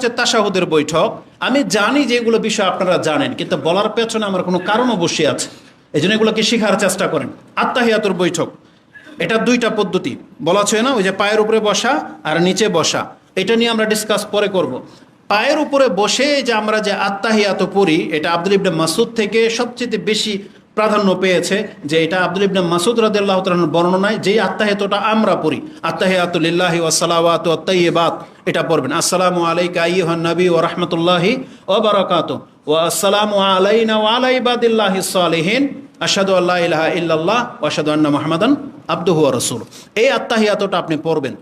হচ্ছে তাশাহুদের বৈঠক। আমি জানি যে এগুলো বিষয় আপনারা জানেন, কিন্তু বলার পেছনে আমার কোনো কারণ অবশ্যই আছে, এই জন্য এগুলোকে শেখার চেষ্টা করেন। আত্তাহিয়াতুর বৈঠক, এটা দুইটা পদ্ধতি বলা আছে না, ওই যে পায়ের উপরে বসা আর নিচে বসা, এটা নিয়ে আমরা ডিসকাস পরে করব। পায়ের উপরে বসে যে আমরা যে আত্তাহিয়াত পড়ি, এটা আব্দুল ইবনে মাসুদ থেকে সবচেয়ে বেশি প্রাধান্য পেয়েছে, যে এটা আব্দুল ইবনে মাসুদ রাদিয়াল্লাহু তাআলার বর্ণনায় যেই আত্তাহিয়াতটা আমরা পড়ি, আত্তাহিয়াতু লিল্লাহি ওয়াস সালাওয়াতু ওয়াত তাইয়্যিবাত, এটা পড়বেন। আসসালামু আলাইকা আইয়ুহান নবী ওয়া রাহমাতুল্লাহি ওয়া বারাকাতুহু ওয়া আসসালামু আলাইনা ওয়া আলা ইবাদিল্লাহিস সালিহিন আশহাদু আল্লা ইলাহা ইল্লাল্লাহ ওয়া আশহাদু আন্না মুহাম্মাদান আবদুহু ওয়া রাসূলুহু। এই আত্তাহিয়াতটা আপনি পড়বেন।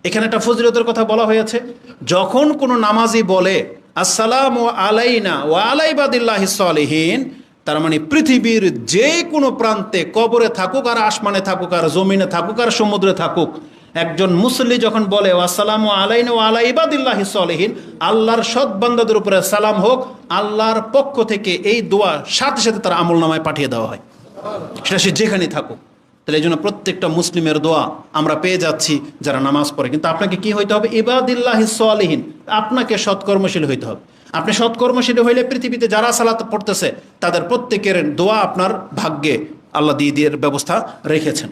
এখানে একটা ফজিলতের কথা বলা হয়েছে, যখন কোনো নামাজি বলে আসসালামু আলাইনা ওয়া আলা ইবাদিল্লাহিস সালিহিন, তার মানে পৃথিবীর যে কোনো প্রান্তে, কবরে থাকুক আর আসমানে থাকুক আর জমিনে থাকুক আর সমুদ্রে থাকুক, একজন মুসল্লি যখন বলে আসসালামু আলাইনা ওয়া আলা ইবাদিল্লাহিস সালিহিন, আল্লাহর সৎ বান্দাদের উপরে সালাম হোক, আল্লাহর পক্ষ থেকে এই দোয়া সাথে সাথে তার আমলনামায় পাঠিয়ে দেওয়া হয়, সেটা সে যেখানেই থাকুক। তাহলে এই জন্য প্রত্যেকটা মুসলিমের দোয়া আমরা পেয়ে যাচ্ছি যারা নামাজ পড়ে। কিন্তু আপনাকে কি হইতে হবে? ইবাদিল্লাহিস সালিহিন, আপনাকে সৎকর্মশীল হইতে হবে। আপনি সৎকর্মশীল হইলে পৃথিবীতে যারা সালাত পড়তেছে তাদের প্রত্যেকের দোয়া আপনার ভাগ্যে আল্লাহ দিয়ে দিয়ে ব্যবস্থা রেখেছেন।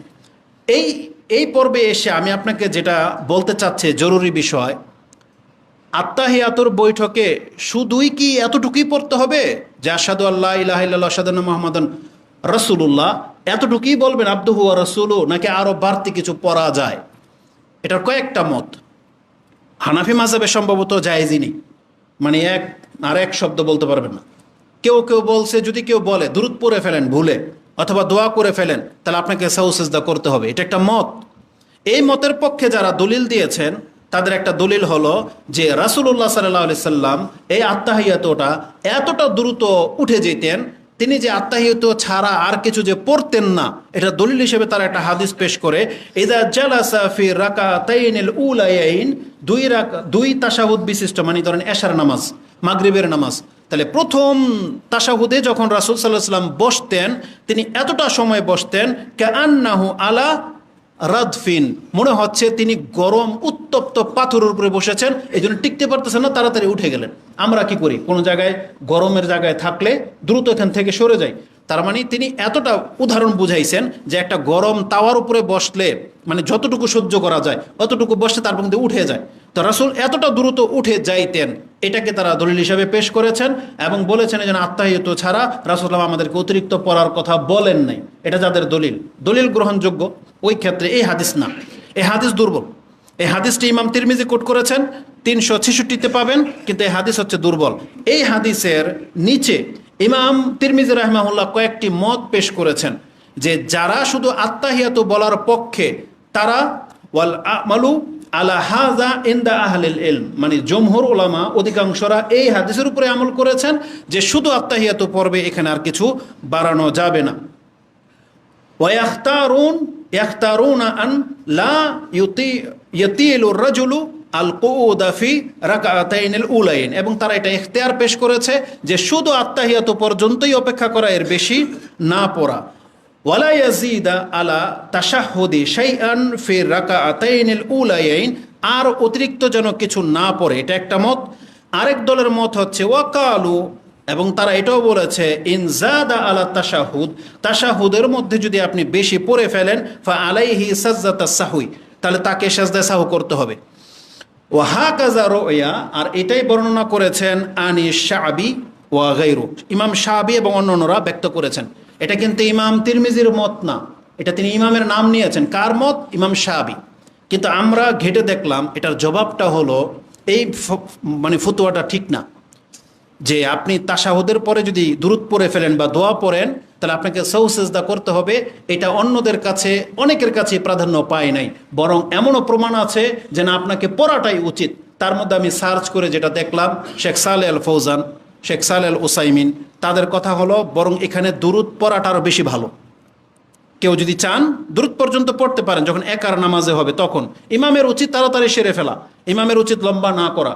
এই পর্বে এসে আমি আপনাকে যেটা বলতে চাচ্ছি, জরুরি বিষয়, আত্তাহিয়াতুর বৈঠকে শুধুই কি এতটুকুই পড়তে হবে যে আশহাদু আল্লা ইলাহা ইল্লাল্লাহ আশহাদু আন্না মুহাম্মাদান রাসূলুল্লাহ, এতটুকুই বলবেন আবদুহু ওয়া রাসূলুহু, নাকি আরো বাড়তি কিছু পড়া যায়? এটার কয়েকটা মত। হানাফি মাযহাবে সম্ভবত জায়েজই নেই, মানে এক শব্দ বলতে পারবেন না। কেউ কেউ বলছে যদি কেউ বলে দুরূদ পড়ে ফেলেন ভুলে অথবা দোয়া করে ফেলেন, তাহলে আপনাকে সাহু সিজদা করতে হবে, এটা একটা মত। এই মতের পক্ষে যারা দলিল দিয়েছেন তাদের একটা দলিল হলো যে রাসূলুল্লাহ সাল্লাল্লাহু আলাইহি সাল্লাম এই আত্তাহিয়াতটা এতটা দ্রুত উঠে যেতেন, তিনি যে আত্তাহিয়াত ছাড়া আর কিছু যে পড়তেন না, এটা দলিল হিসেবে তারা একটা হাদিস পেশ করে, ইযা জালাসা ফি রাকাতাইনিল উলায়াইন, দুই তাশাহুদ বিশিষ্ট, মানে ধরেন এশার নামাজ, মাগরিবের নামাজ, তাহলে প্রথম তাশাহুদে যখন রাসূল সাল্লাল্লাহু আলাইহি সাল্লাম বসতেন, তিনি এতটা সময় বসতেন কাআন্নাহু আলা রাদফিন, মনে হচ্ছে তিনি গরম উত্তপ্ত পাথরের উপরে বসেছেন, এই জন্য টিকতে পারতেছেন না, তাড়াতাড়ি উঠে গেলেন। আমরা কি করি, কোনো জায়গায় গরমের জায়গায় থাকলে দ্রুত এখান থেকে সরে যাই। তার মানে তিনি এতটা উদাহরণ বুঝাইছেন যে একটা গরম তাওয়ার উপরে বসলে, মানে যতটুকু সহ্য করা যায় অতটুকু বসলে তারপর কিন্তু উঠে যায়। তো রাসূল এতটা দ্রুত উঠে যাইতেন, এটাকে তারা দলিল হিসাবে পেশ করেছেন এবং বলেছেন যেন আত্তাহিয়াত ছাড়া রাসূলুল্লাহ আমাদেরকে অতিরিক্ত পড়ার কথা বলেন নাই। এটা যাদের দলিল গ্রহণযোগ্য, ওই ক্ষেত্রে এই হাদিস না, এই হাদিস দুর্বল। এই হাদিসটি ইমাম তিরমিজি কোট করেছেন, 366-তে পাবেন, কিন্তু এই হাদিস হচ্ছে দুর্বল। এই হাদিসের নিচে ইমাম তিরমিজি রাহিমাহুল্লাহ কয়েকটি মত পেশ করেছেন, যে যারা শুধু আত্তাহিয়াত বলার পক্ষে তারা ওয়াল আমালু আলা হাযা ইনদা আহলিল ইলম, মানে জমহুর উলামা অধিকাংশরা এই হাদিসের উপরে আমল করেছেন যে শুধু আত্তাহিয়াত পড়বে, এখানে আর কিছু বাড়ানো যাবে না। ওয়া ইয়াখতারুনা আন লা ইয়াতিলুর রাজুলু আল কুউদা ফি রাকাতাইনিল উলাইন, এবং তারা এটা ইখতিয়ার পেশ করেছে যে শুধু আত্তাহিয়াত পর্যন্তই অপেক্ষা করা, এর বেশি না পড়া। ওয়ালা ইয়াজিদা আলা তাশাহুদি শাইআন ফি রাকাতাইনিল উলাইন, আর অতিরিক্ত যেন কিছু না পড়ে, এটা একটা মত। আরেক দলের মত হচ্ছে ওয়াকালু, এবং তারা এটাও বলেছে ইনজাদা আলা তাশাহুদের মধ্যে যদি আপনি বেশি পড়ে ফেলেন ফা আলাইহি সাজদাতাস সাহwi, তাহলে তাকে সাজদা সাহু করতে হবে। ওয়া হাকাযা রুয়া, আর এটাই বর্ণনা করেছেন আনি শাআবি ওয়া গায়রু, ইমাম শাআবি এবং অন্যান্যরা ব্যক্ত করেছেন। এটা কিন্তু ইমাম তিরমিজির মত না, এটা তিনি ইমামের নাম নিয়েছেন। কার মত? ইমাম শাআবি। কিন্তু আমরা ঘেটে দেখলাম এটার জবাবটা হলো এই মানে ফতোয়াটা ঠিক না, যে আপনি তাশাহুদের পরে যদি দুরূদ পড়ে ফেলেন বা দোয়া পড়েন, তাহলে আপনাকে সাহু সিজদা করতে হবে। এটা অন্যদের কাছে, অনেকের কাছে প্রাধান্য পায় নাই, বরং এমনও প্রমাণ আছে যে না, আপনাকে পড়াটাই উচিত। তার মধ্যে আমি সার্চ করে যেটা দেখলাম, শেখ সালেহ আল ফৌজান, শেখ সালেহ আল উসাইমিন, তাদের কথা হলো বরং এখানে দুরূদ পড়াটা আরও বেশি ভালো। কেউ যদি চান দুরূদ পর্যন্ত পড়তে পারেন, যখন একার নামাজে হবে তখন ইমামের উচিত তাড়াতাড়ি সেরে ফেলা, ইমামের উচিত লম্বা না করা।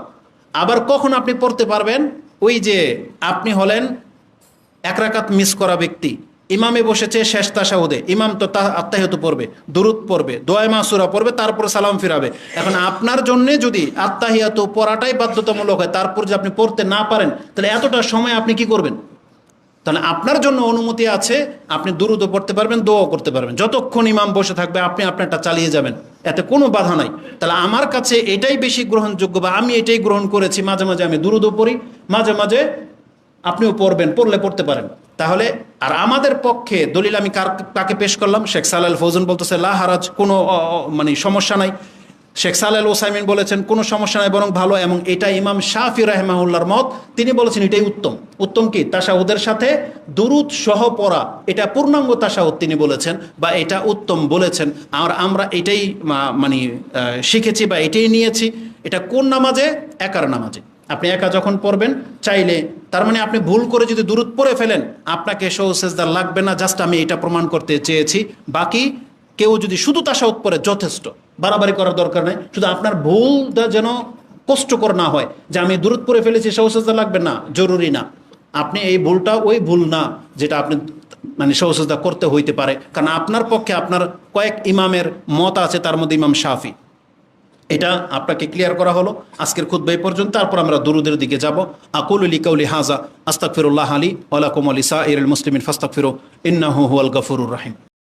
আবার কখন আপনি পড়তে পারবেন? ওই যে আপনি হলেন এক রাকাত মিস করা ব্যক্তি, ইমামে বসেছে শেষ তাশাহুদে, ইমাম তো আত্তাহিয়াতু পড়বে, দুরুদ পড়বে, দোয়া মাসুরা পড়বে, তারপরে সালাম ফিরাবে। এখন আপনার জন্য যদি আত্তাহিয়াতু পড়াটাই বাধ্যতামূলক হয়, তারপর যদি আপনি পড়তে না পারেন, তাহলে এতটা সময় আপনি কি করবেন? তাহলে আপনার জন্য অনুমতি আছে, আপনি দুরুদও পড়তে পারবেন, দোয়াও করতে পারবেন, যতক্ষণ ইমাম বসে থাকবে আপনি আপনারটা চালিয়ে যাবেন, এতে কোনো বাধা নাই। তাহলে আমার কাছে এটাই বেশি গ্রহণযোগ্য, বা আমি এটাই গ্রহণ করেছি। মাঝে মাঝে আমি দুরুদও পড়ি, মাঝে মাঝে আপনিও পড়বেন, পড়লে পড়তে পারেন। তাহলে আর আমাদের পক্ষে দলিল আমি কাকে পেশ করলাম? শেখ সালেহ আল ফৌজান বলতেছে লা হারাজ, কোনো মানে সমস্যা নাই। শেখ সালেহ আল ওসাইমিন বলেছেন কোনো সমস্যা নাই, বরং ভালো। এবং এটা ইমাম শাফি রাহিমাহুল্লাহর মত, তিনি বলেছেন এটাই উত্তম। উত্তম কি? তাশাহুদের সাথে দুরুদ সহ পড়া, এটা পূর্ণাঙ্গ তাশাহুদ তিনি বলেছেন, বা এটা উত্তম বলেছেন। আর আমরা এটাই মানে শিখেছি বা এটাই নিয়েছি। এটা কোন নামাজে? একার নামাজে। আপনি একা যখন পড়বেন, চাইলে, তার মানে আপনি ভুল করে যদি দুরুদ পড়ে ফেলেন, আপনাকে সহজ সেজদা লাগবে না। জাস্ট আমি এটা প্রমাণ করতে চেয়েছি। বাকি কেউ যদি শুধু তাশাহুদ পড়ে, যথেষ্ট, বাড়াবাড়ি করার দরকার নেই। শুধু আপনার ভুলটা যেন কষ্টকর না হয়, যে আমি দুরুদ পড়ে ফেলেছি, সহজ সেজদা লাগবে না, জরুরি না। আপনি এই ভুলটা ওই ভুল না যেটা আপনি মানে সহজ সেজদা করতে হইতে পারে। কারণ আপনার পক্ষে আপনার কয়েক ইমামের মত আছে, তার মধ্যে ইমাম শাফি। এটা আপনাকে ক্লিয়ার করা হলো আজকের খুতবা এই পর্যন্ত। তারপর আমরা দুরুদের দিকে যাব। আকুলু লিকাউলি হাযা আস্তাগফিরুল্লাহ লি ওয়া লাকুম ওয়া লিসাইরিল মুসলিমিন ফাস্তাগফিরু ইন্নাহু হুয়াল গফুরুর রহিম।